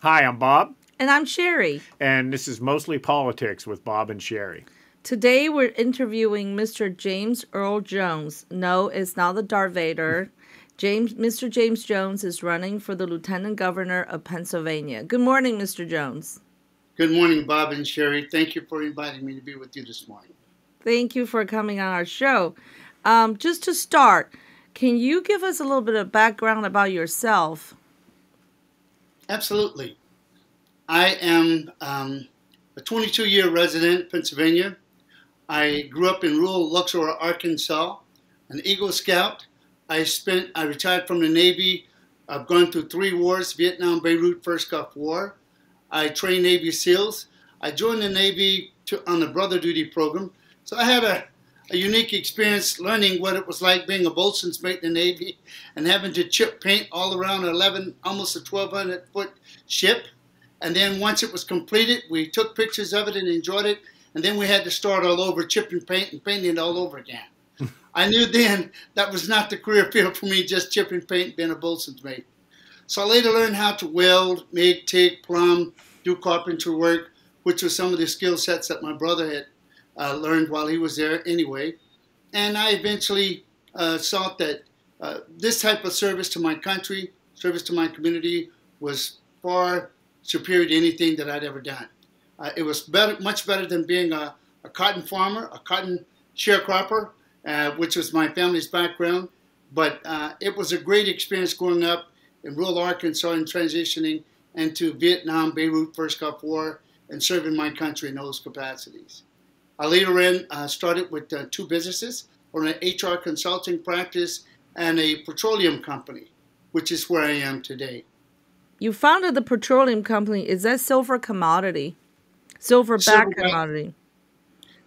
Hi, I'm Bob, And I'm Sherry. and this is Mostly Politics with Bob and Sherry. Today we're interviewing Mr. James Earl Jones. No, it's not the Darth Vader. Mr. James Jones is running for the Lieutenant Governor of Pennsylvania. Good morning, Mr. Jones. Good morning, Bob and Sherry. Thank you for inviting me to be with you this morning. Thank you for coming on our show. Just to start, can you give us a little bit of background about yourself? Absolutely. I am a 22-year resident of Pennsylvania. I grew up in rural Luxor, Arkansas, an Eagle Scout. I retired from the Navy. I've gone through 3 wars: Vietnam, Beirut, First Gulf War. I trained Navy SEALs. I joined the Navy on the brother duty program. So I had a unique experience learning what it was like being a boatswain's mate in the Navy and having to chip paint all around almost a 1,200-foot ship. And then once it was completed, we took pictures of it and enjoyed it. And then we had to start all over, chipping paint and painting it all over again. I knew then that was not the career field for me, just chipping paint and being a boatswain's mate. So I later learned how to weld, make, TIG, plumb, do carpentry work, which was some of the skill sets that my brother had learned while he was there anyway. And I eventually saw that this type of service to my country, service to my community, was far superior to anything that I'd ever done. It was much better than being a cotton farmer, a cotton sharecropper, which was my family's background. But it was a great experience growing up in rural Arkansas and transitioning into Vietnam, Beirut, First Gulf War, and serving my country in those capacities. I later started with 2 businesses, or an HR consulting practice and a petroleum company, which is where I am today. You founded the petroleum company. Is that silver commodity? Silverback commodity?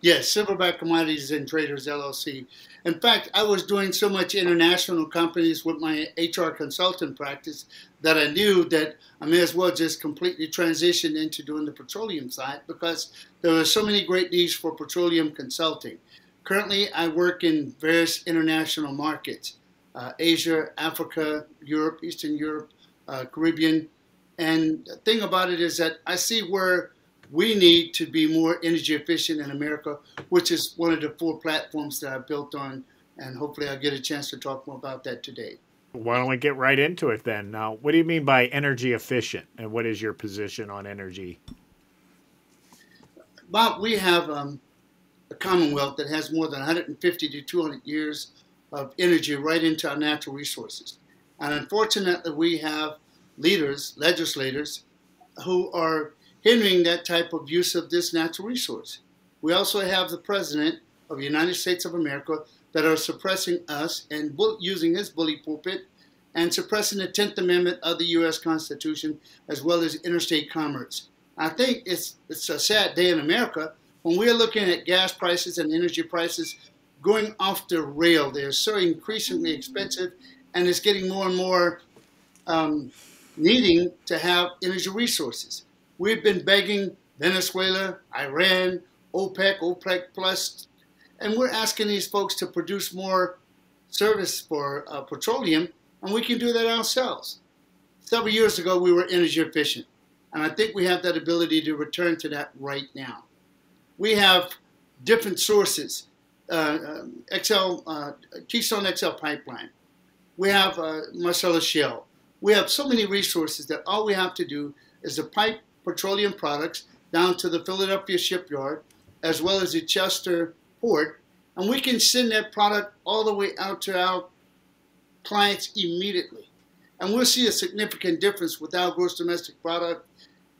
Yes, Silverback Commodities and Traders LLC. In fact, I was doing so much international companies with my HR consultant practice that I knew that I may as well just completely transition into doing the petroleum side because there were so many great needs for petroleum consulting. Currently, I work in various international markets, Asia, Africa, Europe, Eastern Europe, Caribbean. And the thing about it is that I see where we need to be more energy efficient in America, which is one of the 4 platforms that I built on, and hopefully I'll get a chance to talk more about that today. Why don't we get right into it then? Now, what do you mean by energy efficient, and what is your position on energy? Bob, we have a Commonwealth that has more than 150 to 200 years of energy right into our natural resources. And unfortunately, we have legislators, who are hindering that type of use of this natural resource. We also have the President of the United States of America that are suppressing us and using his bully pulpit and suppressing the 10th Amendment of the U.S. Constitution as well as interstate commerce. I think it's a sad day in America when we're looking at gas prices and energy prices going off the rail. They're so increasingly expensive, and it's getting more and more needing to have energy resources. We've been begging Venezuela, Iran, OPEC Plus, and we're asking these folks to produce more service for petroleum, and we can do that ourselves. Several years ago, we were energy efficient, and I think we have that ability to return to that right now. We have different sources, Keystone XL pipeline. We have Marcellus Shale. We have so many resources that all we have to do is to pipe petroleum products down to the Philadelphia shipyard, as well as the Chester port, and we can send that product all the way out to our clients immediately. And we'll see a significant difference with our gross domestic product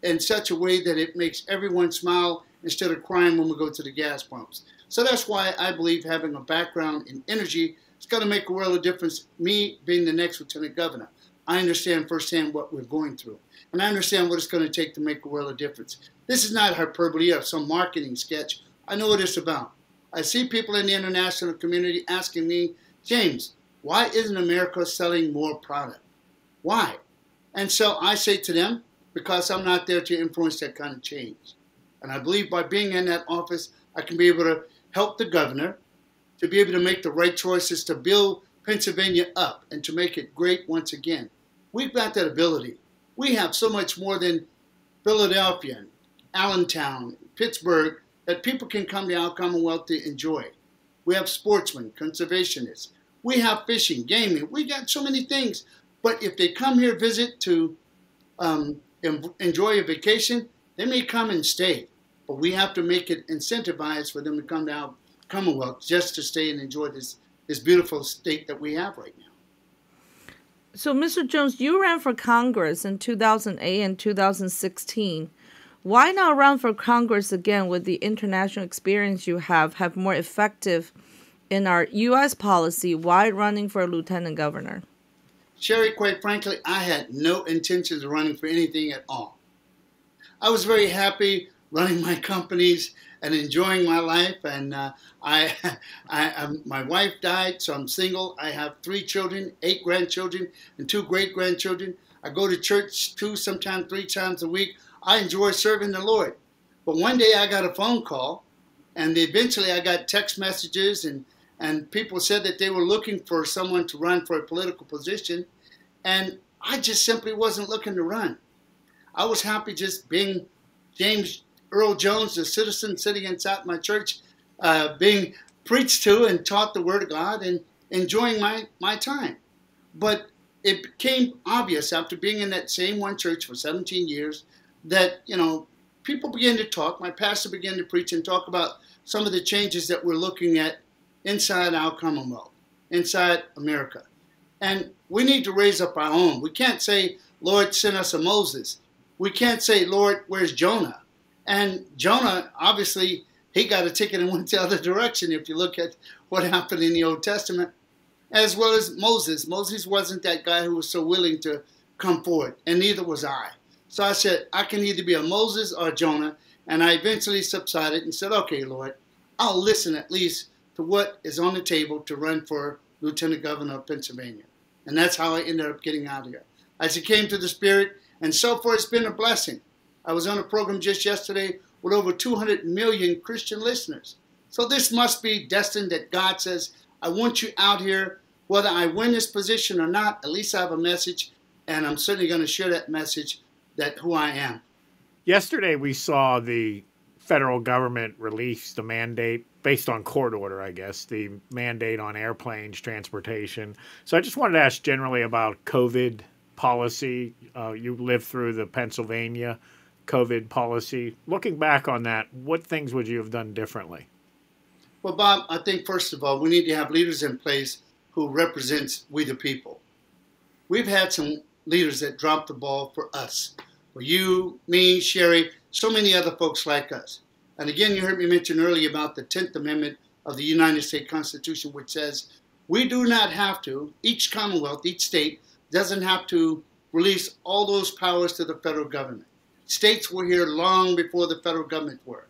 in such a way that it makes everyone smile instead of crying when we go to the gas pumps. So that's why I believe having a background in energy is going to make a world of difference. Me being the next lieutenant governor, I understand firsthand what we're going through. And I understand what it's going to take to make a world of difference. This is not hyperbole or some marketing sketch. I know what it's about. I see people in the international community asking me, James, why isn't America selling more product? Why? And so I say to them, because I'm not there to influence that kind of change. And I believe by being in that office, I can be able to help the governor to be able to make the right choices to build Pennsylvania up and to make it great once again. We've got that ability. We have so much more than Philadelphia, Allentown, Pittsburgh, that people can come to our Commonwealth to enjoy. We have sportsmen, conservationists. We have fishing, gaming. We got so many things. But if they come here visit to enjoy a vacation, they may come and stay. But we have to make it incentivized for them to come to our Commonwealth just to stay and enjoy this beautiful state that we have right now. So, Mr. Jones, you ran for Congress in 2008 and 2016. Why not run for Congress again with the international experience you have more effective in our U.S. policy? Why running for a lieutenant governor? Sherry, quite frankly, I had no intentions of running for anything at all. I was very happy running my companies and enjoying my life. And my wife died, so I'm single. I have 3 children, 8 grandchildren, and 2 great-grandchildren. I go to church 2, sometimes 3 times a week. I enjoy serving the Lord. But one day I got a phone call, and eventually I got text messages, and people said that they were looking for someone to run for a political position. And I just simply wasn't looking to run. I was happy just being James Earl Jones, the citizen sitting inside my church, being preached to and taught the Word of God and enjoying my time. But it became obvious after being in that same one church for 17 years that, people began to talk. My pastor began to preach and talk about some of the changes that we're looking at inside our Commonwealth, inside America. And we need to raise up our own. We can't say, Lord, send us a Moses. We can't say, Lord, where's Jonah? And Jonah, obviously, he got a ticket and went the other direction if you look at what happened in the Old Testament, as well as Moses. Moses wasn't that guy who was so willing to come forward, and neither was I. So I said, I can either be a Moses or a Jonah, and I eventually subsided and said, okay, Lord, I'll listen at least to what is on the table to run for Lieutenant Governor of Pennsylvania. And that's how I ended up getting out here. I succumbed to the Spirit, and so far it's been a blessing. I was on a program just yesterday with over 200 million Christian listeners. So this must be destined that God says, I want you out here. Whether I win this position or not, at least I have a message, and I'm certainly going to share that message, that who I am. Yesterday we saw the federal government release the mandate, based on court order, I guess, the mandate on airplanes, transportation. So I just wanted to ask generally about COVID policy. You lived through the Pennsylvania COVID policy. Looking back on that, what things would you have done differently? Well, Bob, I think first of all, we need to have leaders in place who represents we the people. We've had some leaders that dropped the ball for us. For you, me, Sherry, so many other folks like us. And again, you heard me mention earlier about the 10th Amendment of the United States Constitution, which says we do not have to, each Commonwealth, each state, doesn't have to release all those powers to the federal government. States were here long before the federal government were.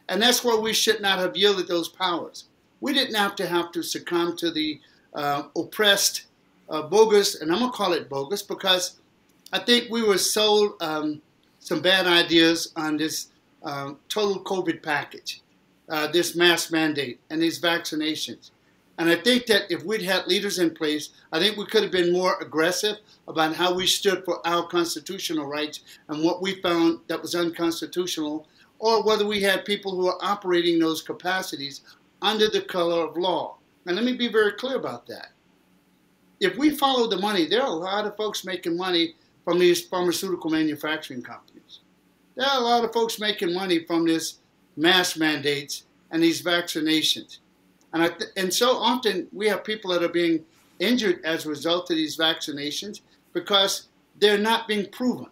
And that's where we should not have yielded those powers. We didn't have to succumb to the oppressed, bogus, and I'm going to call it bogus because I think we were sold some bad ideas on this total COVID package, this mask mandate, and these vaccinations. And I think that if we'd had leaders in place, I think we could have been more aggressive about how we stood for our constitutional rights and what we found that was unconstitutional, or whether we had people who are operating those capacities under the color of law. And let me be very clear about that. If we follow the money, there are a lot of folks making money from these pharmaceutical manufacturing companies. There are a lot of folks making money from this mask mandates and these vaccinations. And so often we have people that are being injured as a result of these vaccinations because they're not being proven.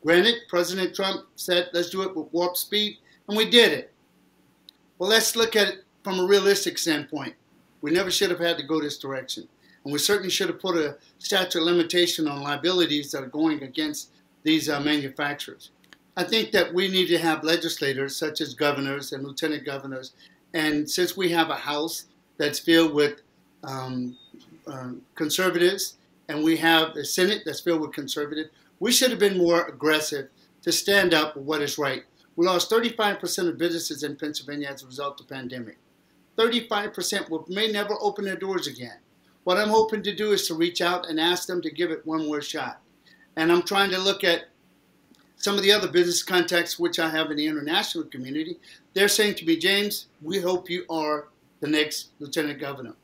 Granted, President Trump said, let's do it with warp speed, and we did it. Well, let's look at it from a realistic standpoint. We never should have had to go this direction. And we certainly should have put a statute of limitation on liabilities that are going against these manufacturers. I think that we need to have legislators such as governors and lieutenant governors. And since we have a House that's filled with conservatives and we have a Senate that's filled with conservatives, we should have been more aggressive to stand up for what is right. We lost 35% of businesses in Pennsylvania as a result of the pandemic. 35% may never open their doors again. What I'm hoping to do is to reach out and ask them to give it one more shot. And I'm trying to look at some of the other business contacts which I have in the international community. They're saying to me, James, we hope you are the next lieutenant governor.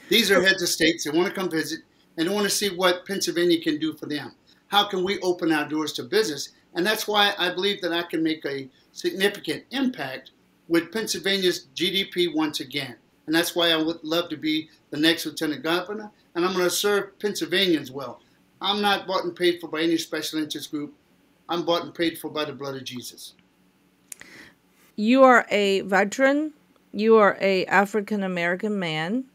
These are heads of states. They want to come visit, and they want to see what Pennsylvania can do for them. How can we open our doors to business? And that's why I believe that I can make a significant impact with Pennsylvania's GDP once again. And that's why I would love to be the next lieutenant governor, and I'm going to serve Pennsylvanians well. I'm not bought and paid for by any special interest group. I'm bought and paid for by the blood of Jesus. You are a veteran. You are a African-American man.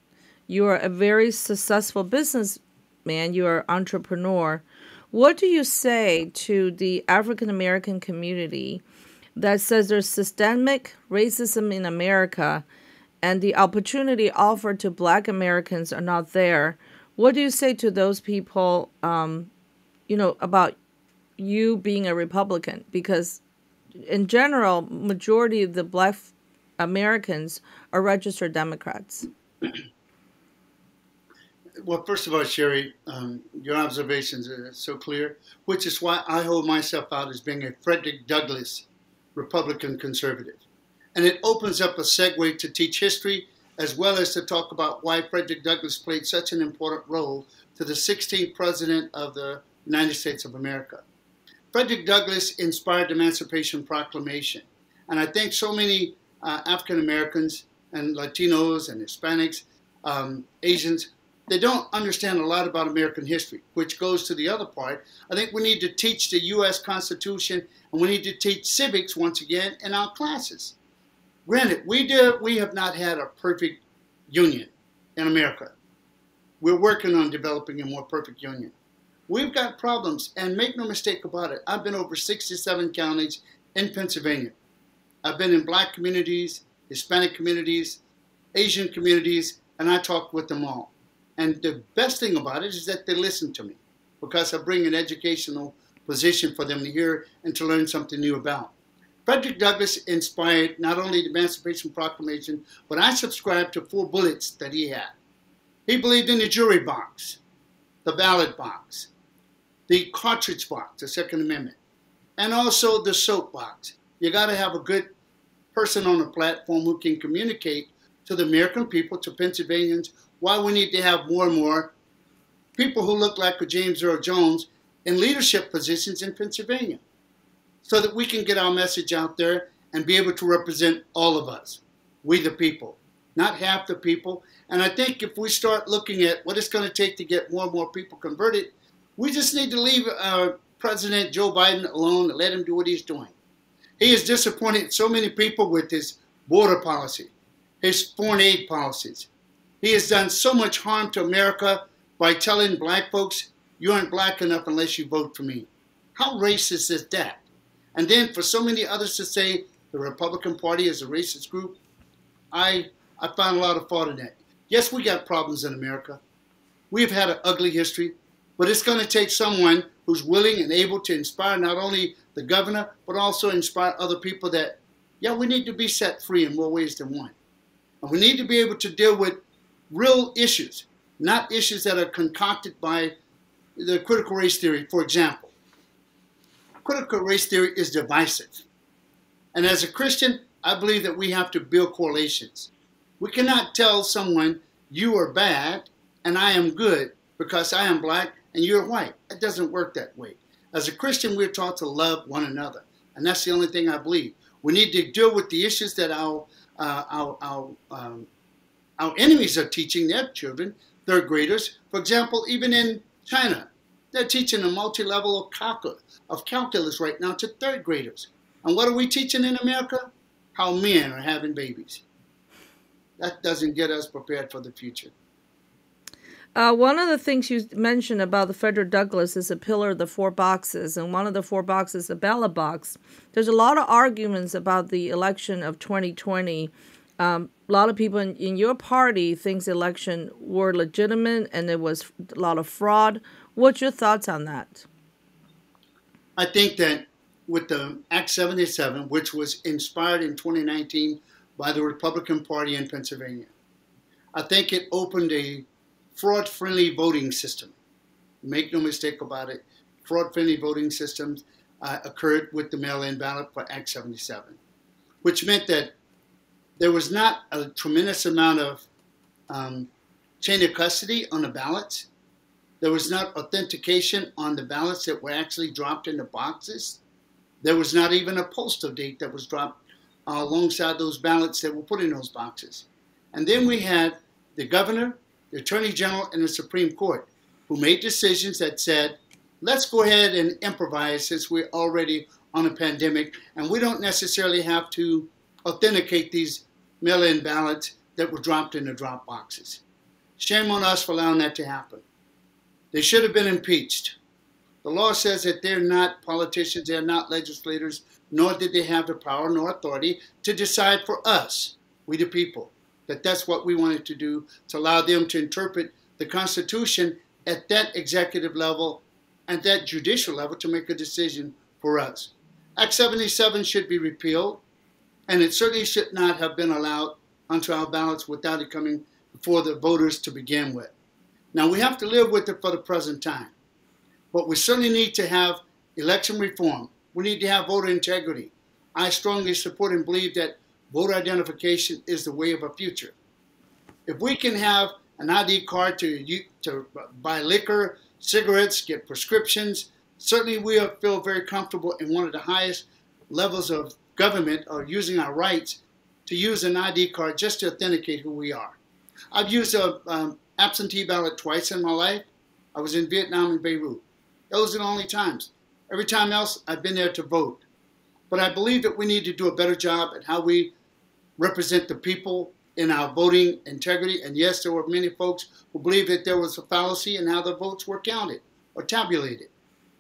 You are a very successful businessman. You are an entrepreneur. What do you say to the African-American community that says there's systemic racism in America and the opportunity offered to Black Americans are not there? What do you say to those people, about you being a Republican? Because in general, majority of the Black Americans are registered Democrats. Well, first of all, Sherry, your observations are so clear, which is why I hold myself out as being a Frederick Douglass Republican conservative. And it opens up a segue to teach history, as well as to talk about why Frederick Douglass played such an important role to the 16th president of the United States of America. Frederick Douglass inspired the Emancipation Proclamation. And I think so many African Americans and Latinos and Hispanics, Asians, they don't understand a lot about American history, which goes to the other part. I think we need to teach the U.S. Constitution, and we need to teach civics once again in our classes. Granted, we have not had a perfect union in America. We're working on developing a more perfect union. We've got problems, and make no mistake about it, I've been over 67 counties in Pennsylvania. I've been in Black communities, Hispanic communities, Asian communities, and I talk with them all. And the best thing about it is that they listen to me, because I bring an educational position for them to hear and to learn something new about. Frederick Douglass inspired not only the Emancipation Proclamation, but I subscribe to 4 bullets that he had. He believed in the jury box, the ballot box, the cartridge box, the Second Amendment, and also the soap box. You got to have a good person on the platform who can communicate to the American people, to Pennsylvanians, why we need to have more and more people who look like James Earl Jones in leadership positions in Pennsylvania, so that we can get our message out there and be able to represent all of us, we the people, not half the people. And I think if we start looking at what it's going to take to get more and more people converted, we just need to leave President Joe Biden alone and let him do what he's doing. He has disappointed so many people with his border policy, his foreign aid policies. He has done so much harm to America by telling Black folks, you aren't Black enough unless you vote for me. How racist is that? And then for so many others to say the Republican Party is a racist group, I find a lot of fault in that. Yes, we got problems in America. We've had an ugly history, but it's going to take someone who's willing and able to inspire not only the governor, but also inspire other people that, yeah, we need to be set free in more ways than one. And we need to be able to deal with real issues, not issues that are concocted by the critical race theory, for example. Critical race theory is divisive. And as a Christian, I believe that we have to build correlations. We cannot tell someone, you are bad and I am good because I am Black and you're white. It doesn't work that way. As a Christian, we're taught to love one another. And that's the only thing I believe. We need to deal with the issues that our enemies are teaching their children, third graders. For example, even in China, they're teaching a multi-level of calculus right now to third graders. And what are we teaching in America? How men are having babies. That doesn't get us prepared for the future. One of the things you mentioned about the Frederick Douglass is a pillar of the 4 boxes, and one of the 4 boxes is a ballot box. There's a lot of arguments about the election of 2020. A lot of people in your party thinks the election were legitimate and there was a lot of fraud. What's your thoughts on that? I think that with the Act 77, which was inspired in 2019 by the Republican Party in Pennsylvania, I think it opened a fraud-friendly voting system. Make no mistake about it. fraud-friendly voting systems occurred with the mail-in ballot for Act 77, which meant that there was not a tremendous amount of chain of custody on the ballots. There was not authentication on the ballots that were actually dropped in the boxes. There was not even a postal date that was dropped alongside those ballots that were put in those boxes. And then we had the governor, the attorney general, and the Supreme Court who made decisions that said, let's go ahead and improvise since we're already on a pandemic and we don't necessarily have to authenticate these mail-in ballots that were dropped in the drop boxes. Shame on us for allowing that to happen. They should have been impeached. The law says that they're not politicians, they're not legislators, nor did they have the power nor authority to decide for us, we the people, that that's what we wanted to do, to allow them to interpret the Constitution at that executive level and that judicial level to make a decision for us. Act 77 should be repealed, and it certainly should not have been allowed onto our ballots without it coming before the voters to begin with. Now, we have to live with it for the present time, but we certainly need to have election reform. We need to have voter integrity. I strongly support and believe that voter identification is the way of a future. If we can have an ID card to buy liquor, cigarettes, get prescriptions, certainly we feel very comfortable in one of the highest levels of government or using our rights to use an ID card just to authenticate who we are. I've used an absentee ballot twice in my life. I was in Vietnam and Beirut. Those are the only times. Every time else, I've been there to vote. But I believe that we need to do a better job at how we represent the people in our voting integrity. And yes, there were many folks who believe that there was a fallacy in how the votes were counted or tabulated,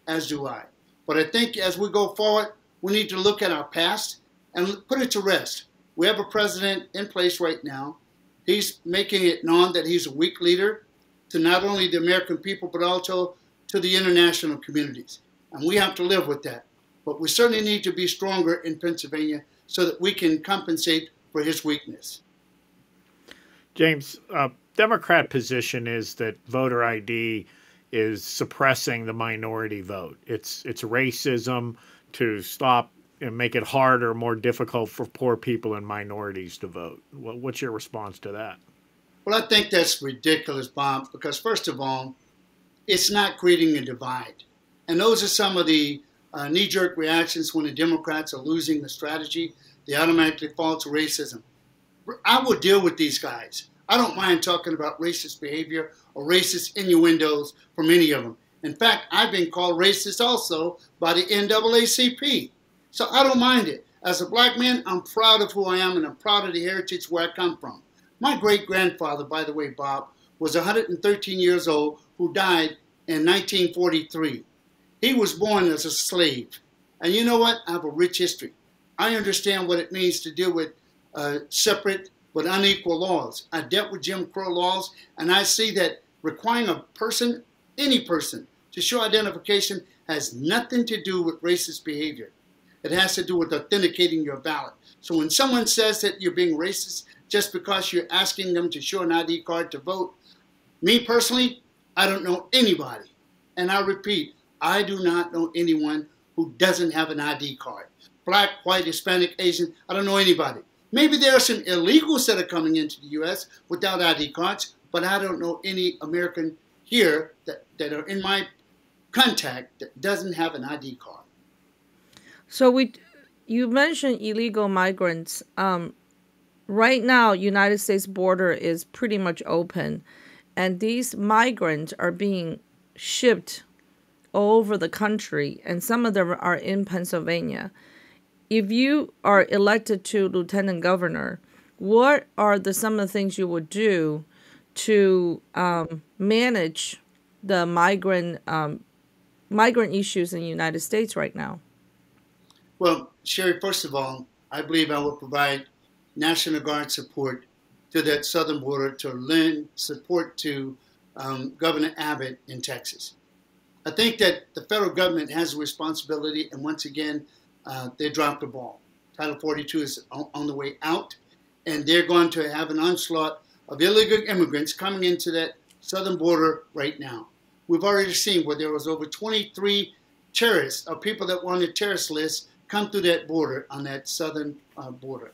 as do I. But I think as we go forward, we need to look at our past and put it to rest. We have a president in place right now. He's making it known that he's a weak leader to not only the American people, but also to the international communities. And we have to live with that. But we certainly need to be stronger in Pennsylvania so that we can compensate for his weakness. James, Democrat position is that voter ID is suppressing the minority vote. It's racism to stop and make it harder, more difficult for poor people and minorities to vote. What's your response to that? Well, I think that's ridiculous, Bob, because first of all, it's not creating a divide. And those are some of the knee-jerk reactions when the Democrats are losing the strategy. They automatically fall to racism. I will deal with these guys. I don't mind talking about racist behavior or racist innuendos from any of them. In fact, I've been called racist also by the NAACP. So I don't mind it. As a black man, I'm proud of who I am and I'm proud of the heritage where I come from. My great-grandfather, by the way, Bob, was 113 years old who died in 1943. He was born as a slave. And you know what? I have a rich history. I understand what it means to deal with separate but unequal laws. I dealt with Jim Crow laws, and I see that requiring a person, any person, to show identification has nothing to do with racist behavior. It has to do with authenticating your ballot. So when someone says that you're being racist just because you're asking them to show an ID card to vote, me personally, I don't know anybody. And I repeat, I do not know anyone who doesn't have an ID card. Black, white, Hispanic, Asian, I don't know anybody. Maybe there are some illegals that are coming into the U.S. without ID cards, but I don't know any American here that are in my contact that doesn't have an ID card. So you mentioned illegal migrants. Right now, United States border is pretty much open, and these migrants are being shipped all over the country, and some of them are in Pennsylvania. If you are elected to lieutenant governor, what are some of the things you would do to manage the migrant issues in the United States right now? Well, Sherry, first of all, I believe I will provide National Guard support to that southern border to lend support to Governor Abbott in Texas. I think that the federal government has a responsibility, and once again, they dropped the ball. Title 42 is on the way out, and they're going to have an onslaught of illegal immigrants coming into that southern border right now. we've already seen where there was over 23 terrorists or people that were on the terrorist list come through that border, on that southern border.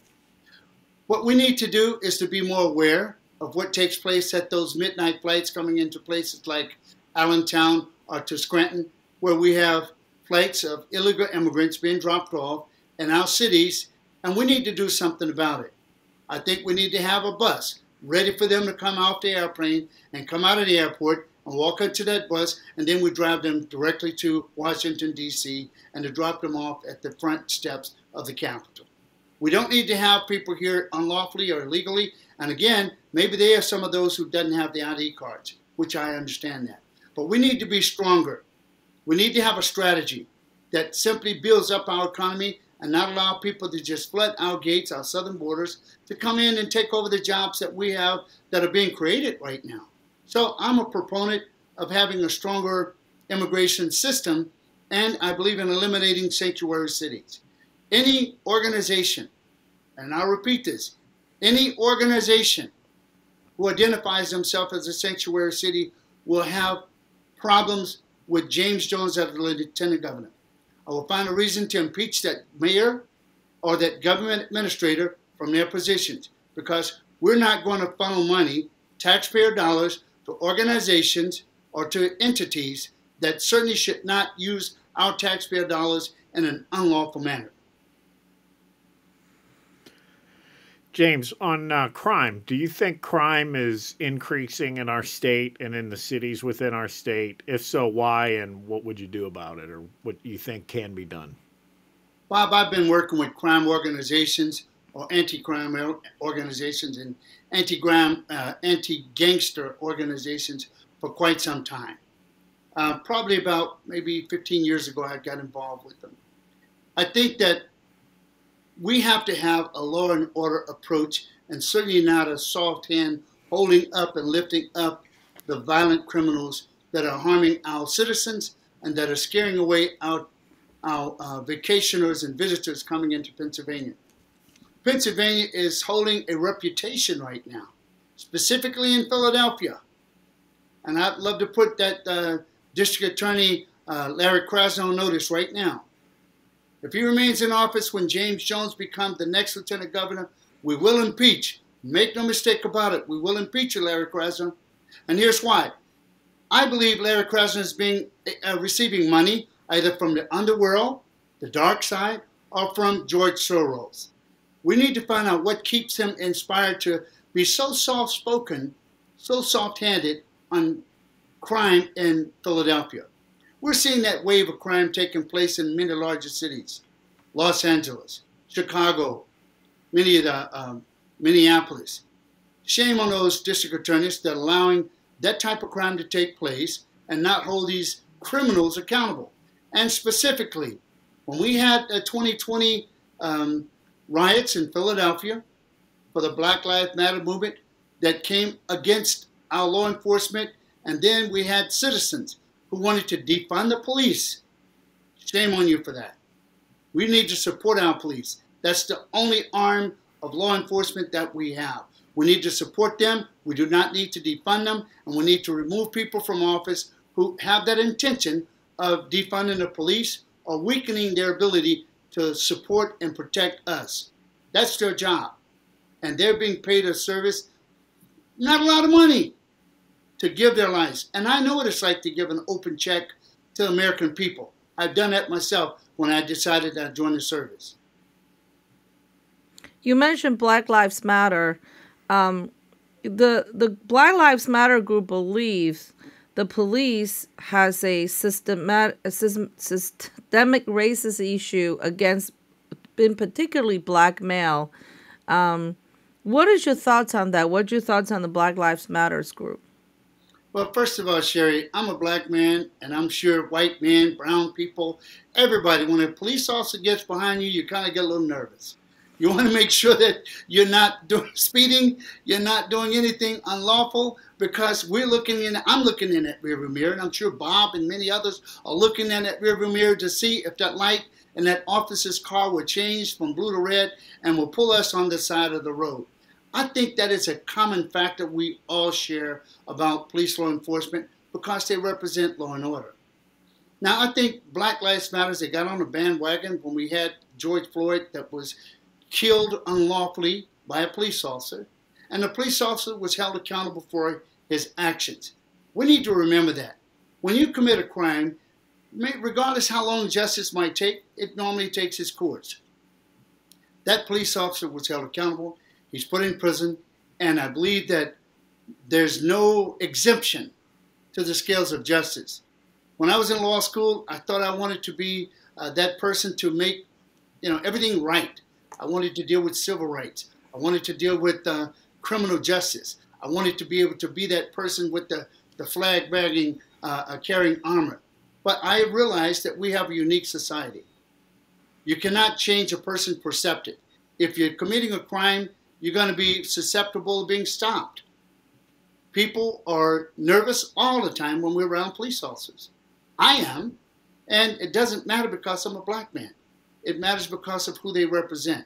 What we need to do is to be more aware of what takes place at those midnight flights coming into places like Allentown or to Scranton, where we have flights of illegal immigrants being dropped off in our cities, and we need to do something about it. I think we need to have a bus ready for them to come off the airplane and come out of the airport and walk up to that bus, and then we drive them directly to Washington, D.C., and to drop them off at the front steps of the Capitol. We don't need to have people here unlawfully or illegally, and again, maybe they are some of those who doesn't have the ID cards, which I understand that. But we need to be stronger. We need to have a strategy that simply builds up our economy and not allow people to just flood our gates, our southern borders, to come in and take over the jobs that we have that are being created right now. So I'm a proponent of having a stronger immigration system, and I believe in eliminating sanctuary cities. Any organization, and I'll repeat this, any organization who identifies themselves as a sanctuary city will have problems with James Jones as the lieutenant governor. I will find a reason to impeach that mayor or that government administrator from their positions, because we're not going to funnel money, taxpayer dollars, to organizations or to entities that certainly should not use our taxpayer dollars in an unlawful manner. James, on crime, do you think crime is increasing in our state and in the cities within our state? If so, why, and what would you do about it, or what you think can be done? Bob, I've been working with crime organizations or anti-crime organizations and anti-gangster organizations for quite some time. Probably about maybe 15 years ago, I got involved with them. I think that we have to have a law and order approach, and certainly not a soft hand holding up and lifting up the violent criminals that are harming our citizens and that are scaring away our vacationers and visitors coming into Pennsylvania. Pennsylvania is holding a reputation right now, specifically in Philadelphia. And I'd love to put that District Attorney Larry Krasno on notice right now. If he remains in office when James Jones becomes the next lieutenant governor, we will impeach. Make no mistake about it. We will impeach you, Larry Krasno. And here's why. I believe Larry Krasno is receiving money either from the underworld, the dark side, or from George Soros. We need to find out what keeps him inspired to be so soft-spoken, so soft-handed on crime in Philadelphia. We're seeing that wave of crime taking place in many larger cities. Los Angeles, Chicago, many of the Minneapolis. Shame on those district attorneys that are allowing that type of crime to take place and not hold these criminals accountable. And specifically, when we had the 2020 riots in Philadelphia for the Black Lives Matter movement that came against our law enforcement, and then we had citizens who wanted to defund the police. Shame on you for that. We need to support our police. That's the only arm of law enforcement that we have. We need to support them. We do not need to defund them. And we need to remove people from office who have that intention of defunding the police or weakening their ability to support and protect us. That's their job. And they're being paid a service, not a lot of money, to give their lives. And I know what it's like to give an open check to American people. I've done that myself when I decided to join the service. You mentioned Black Lives Matter. The Black Lives Matter group believes the police has a systemic racist issue against, in particularly black male. What is your thoughts on that? What are your thoughts on the Black Lives Matters group? Well, first of all, Sherry, I'm a black man, and I'm sure white men, brown people, everybody, when a police officer gets behind you, you kind of get a little nervous. You want to make sure that you're not doing speeding, you're not doing anything unlawful, because I'm looking in that rearview mirror, and I'm sure Bob and many others are looking in that rearview mirror to see if that light in that officer's car will change from blue to red and will pull us on the side of the road. I think that is a common factor we all share about police law enforcement. because they represent law and order. Now, I think Black Lives Matter, they got on the bandwagon when we had George Floyd that was killed unlawfully by a police officer, and the police officer was held accountable for his actions. We need to remember that. When you commit a crime, regardless how long justice might take, it normally takes its course. That police officer was held accountable. He's put in prison, and I believe that there's no exemption to the scales of justice. When I was in law school, I thought I wanted to be that person to make, everything right. I wanted to deal with civil rights. I wanted to deal with criminal justice. I wanted to be able to be that person with the flag wagging, carrying armor. But I realized that we have a unique society. You cannot change a person's perception. If you're committing a crime, you're going to be susceptible to being stopped. People are nervous all the time when we're around police officers. I am, and it doesn't matter because I'm a black man. It matters because of who they represent.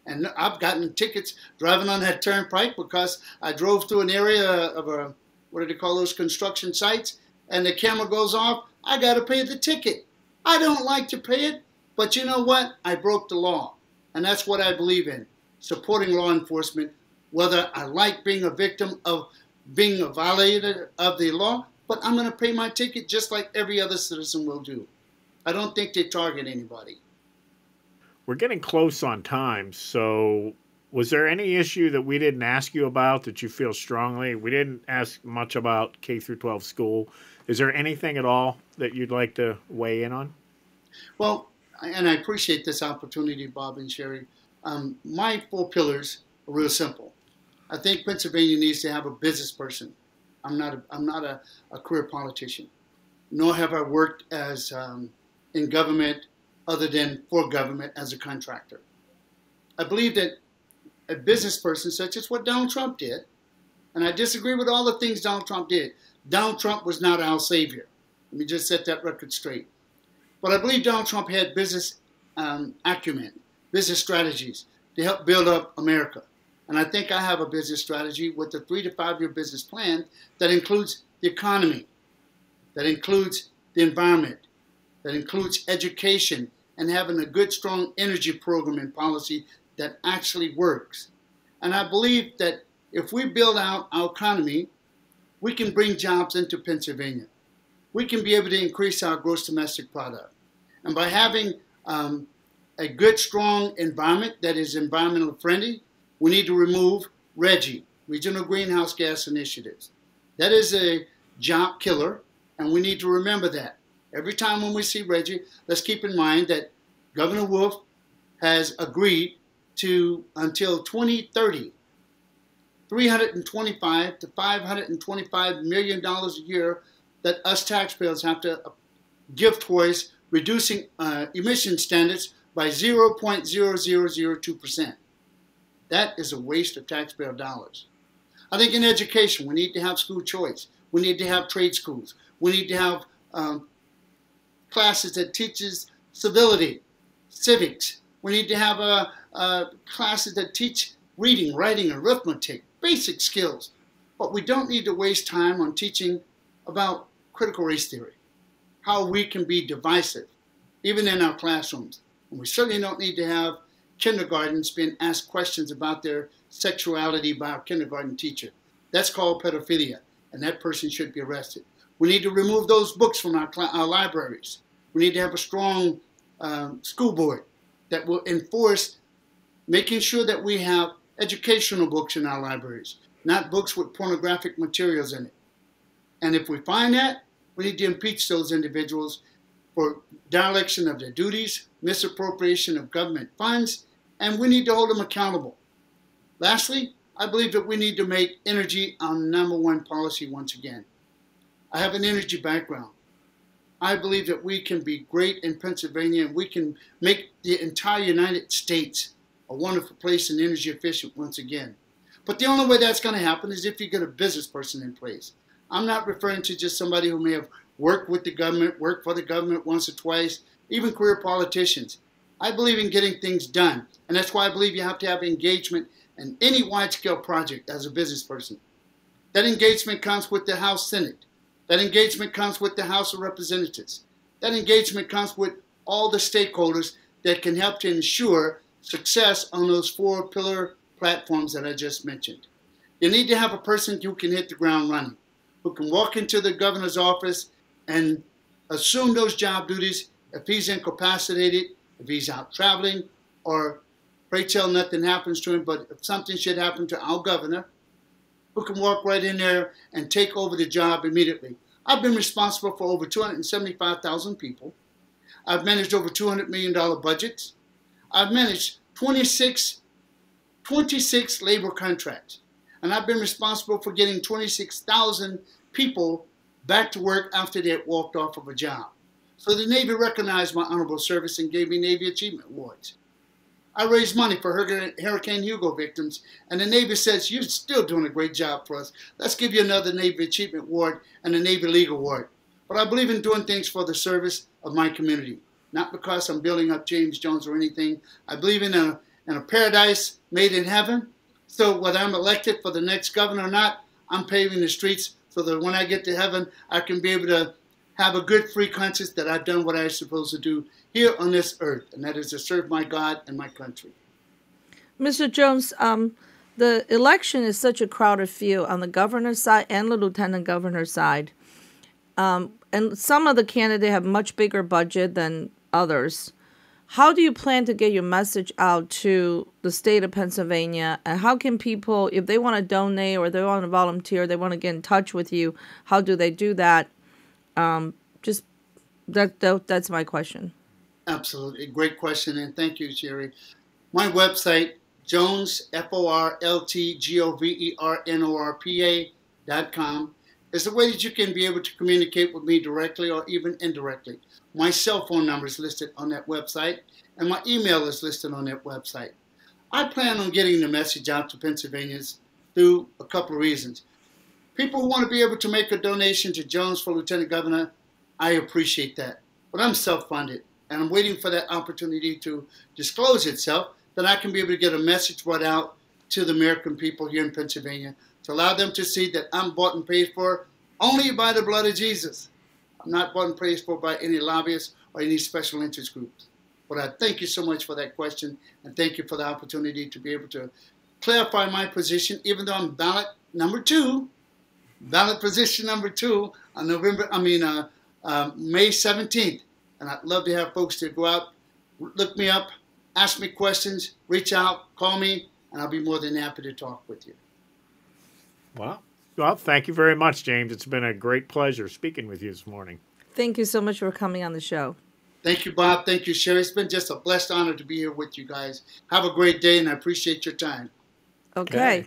And I've gotten tickets driving on that turnpike because I drove through an area of what do they call those construction sites, and the camera goes off. I got to pay the ticket. I don't like to pay it, but you know what? I broke the law. And that's what I believe in, supporting law enforcement, whether I like being a victim of being a violator of the law, but I'm going to pay my ticket just like every other citizen will do. I don't think they target anybody. We're getting close on time, so was there any issue that we didn't ask you about that you feel strongly? We didn't ask much about K through 12 school. Is there anything at all that you'd like to weigh in on? Well, and I appreciate this opportunity, Bob and Sherry. My 4 pillars are real simple. I think Pennsylvania needs to have a business person. I'm not a career politician, nor have I worked as in government other than for government as a contractor. I believe that a business person, such as what Donald Trump did, and I disagree with all the things Donald Trump did. Donald Trump was not our savior. Let me just set that record straight. But I believe Donald Trump had business acumen, business strategies to help build up America. And I think I have a business strategy with a 3 to 5 year business plan that includes the economy, that includes the environment, that includes education, and having a good, strong energy program and policy that actually works. And I believe that if we build out our economy, we can bring jobs into Pennsylvania. We can be able to increase our gross domestic product. And by having a good, strong environment that is environmentally friendly, we need to remove RGGI, Regional Greenhouse Gas Initiatives. That is a job killer, and we need to remember that. Every time when we see RGGI, let's keep in mind that Governor Wolf has agreed to, until 2030, $325 to $525 million a year that us taxpayers have to give towards reducing emission standards by 0.0002%. That is a waste of taxpayer dollars. I think in education, we need to have school choice. We need to have trade schools. We need to have classes that teaches civility, civics. We need to have classes that teach reading, writing, arithmetic, basic skills. But we don't need to waste time on teaching about critical race theory, how we can be divisive, even in our classrooms. And we certainly don't need to have kindergartens being asked questions about their sexuality by a kindergarten teacher. That's called pedophilia, and that person should be arrested. We need to remove those books from our libraries. We need to have a strong school board that will enforce making sure that we have educational books in our libraries, not books with pornographic materials in it. And if we find that, we need to impeach those individuals for dereliction of their duties, misappropriation of government funds, and we need to hold them accountable. Lastly, I believe that we need to make energy our #1 policy once again. I have an energy background. I believe that we can be great in Pennsylvania and we can make the entire United States a wonderful place and energy efficient once again. But the only way that's going to happen is if you get a business person in place. I'm not referring to just somebody who may have worked with the government, worked for the government once or twice, even career politicians. I believe in getting things done. And that's why I believe you have to have engagement in any wide-scale project as a business person. That engagement comes with the House Senate. That engagement comes with the House of Representatives. That engagement comes with all the stakeholders that can help to ensure success on those 4 pillar platforms that I just mentioned. You need to have a person who can hit the ground running, who can walk into the governor's office and assume those job duties if he's incapacitated, if he's out traveling, or pray tell nothing happens to him, but if something should happen to our governor, who can walk right in there and take over the job immediately. I've been responsible for over 275,000 people. I've managed over $200 million budgets. I've managed 26 labor contracts. And I've been responsible for getting 26,000 people back to work after they had walked off of a job. So the Navy recognized my honorable service and gave me Navy Achievement Awards. I raised money for Hurricane Hugo victims, and the Navy says, you're still doing a great job for us. Let's give you another Navy Achievement Award and a Navy League Award. But I believe in doing things for the service of my community, not because I'm building up James Jones or anything. I believe in a paradise made in heaven. So whether I'm elected for the next governor or not, I'm paving the streets so that when I get to heaven, I can be able to have a good free conscience that I've done what I'm supposed to do here on this earth, and that is to serve my God and my country. Mr. Jones, the election is such a crowded field on the governor's side and the lieutenant governor's side. And some of the candidates have much bigger budget than others. How do you plan to get your message out to the state of Pennsylvania? And how can people, if they want to donate or they want to volunteer, they want to get in touch with you, how do they do that? That's my question. Absolutely. Great question. And thank you, Sherry. My website, Jones, FORLTGOVERNORPA.com, is the way that you can be able to communicate with me directly or even indirectly. My cell phone number is listed on that website, and my email is listed on that website. I plan on getting the message out to Pennsylvanians through a couple of reasons. People who want to be able to make a donation to Jones for Lieutenant Governor, I appreciate that. But I'm self-funded, and I'm waiting for that opportunity to disclose itself, that I can be able to get a message brought out to the American people here in Pennsylvania to allow them to see that I'm bought and paid for only by the blood of Jesus. I'm not bought and paid for by any lobbyists or any special interest groups. But I thank you so much for that question, and thank you for the opportunity to be able to clarify my position, even though I'm ballot position number 2 on May 17th. And I'd love to have folks to go out, look me up, ask me questions, reach out, call me, and I'll be more than happy to talk with you. Well, thank you very much, James. It's been a great pleasure speaking with you this morning. Thank you so much for coming on the show. Thank you, Bob. Thank you, Sherry. It's been just a blessed honor to be here with you guys. Have a great day, and I appreciate your time. Okay.